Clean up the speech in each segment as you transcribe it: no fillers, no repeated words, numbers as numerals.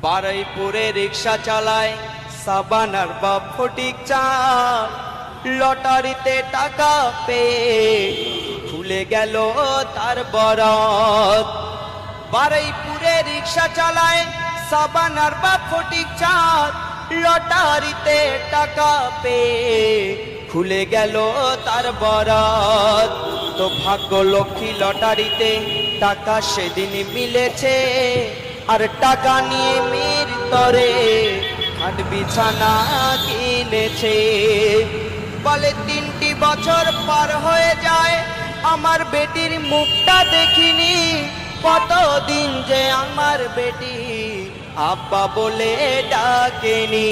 বারুইপুরে রিক্সা চালায় সাবানার বাপ ফটিক চাঁদ। লটারিতে টাকা পেয়ে খুলে গেল তার বরাত। বারুইপুরে রিক্সা চালায় সাবানার বাপ ফটিক চাঁদ। লটারিতে টাকা পেয়ে খুলে গেল তার বরাত। তো ভাগ্য লক্ষ্মী লটারিতে টাকা সেদিন মিলেছে, আর টাকা নিয়ে মেয়ের তরে খাট বিছানা কিনেছে। বলে 3টি বছর পার হয়ে যায় আমার বেটির মুখটা দেখিনি। কতদিন যে আমার বেটি আব্বা বলে ডাকেনি।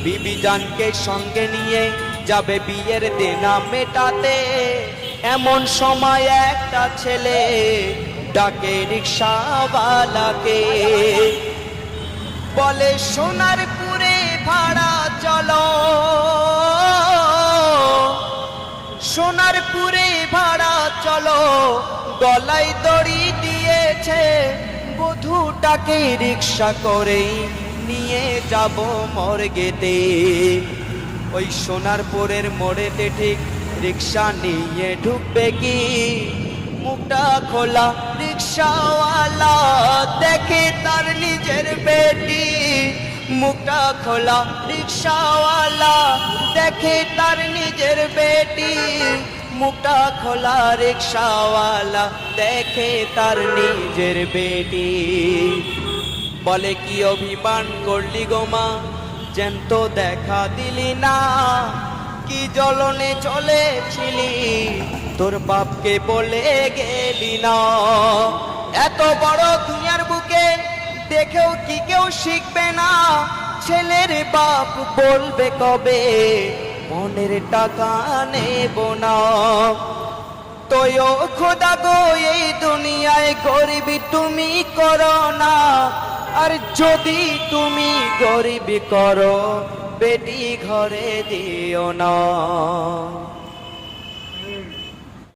বিবি জানকে সঙ্গে নিয়ে যাবে বিয়ের দেনা মেটাতে। এমন সময় একটা ছেলে ডাকে রিক্সাওয়ালাকে, বলে সোনারপুরে ভাড়া চলো, সোনারপুরে ভাড়া চলো। গলায় দড়ি দিয়েছে, বধূটাকে রিক্সা করে নিয়ে যাব মর্গেতে। ওই সোনারপুরের মোড়েতে ঠিক রিক্সা নিয়ে ঢুকবে কি, মুখটা খোলা রিক্সাওয়ালা দেখে তার নিজের বেটি। মুখটা খোলা রিক্সাওয়ালা দেখে তার নিজের বেটি। মুখটা খোলা রিক্সাওয়ালা দেখে তার নিজের বেটি। বলে কি অভিমান করলি গো মা, জ্যান্ত দেখা দিলি না। কি জ্বলনে চলেছিলি, তোর বাপকে বলে গেলি না। এত বড় দুনিয়ার বুকে দেখেও কি কেউ শিখবে না। ছেলের বাপ বলবে কবে মনের টাকা নেব না। তোয়ো খোদা গো এই দুনিয়ায় গরিবি তুমি করো না। আর যদি তুমি গরিবি করো বেটি ঘরে দিও না।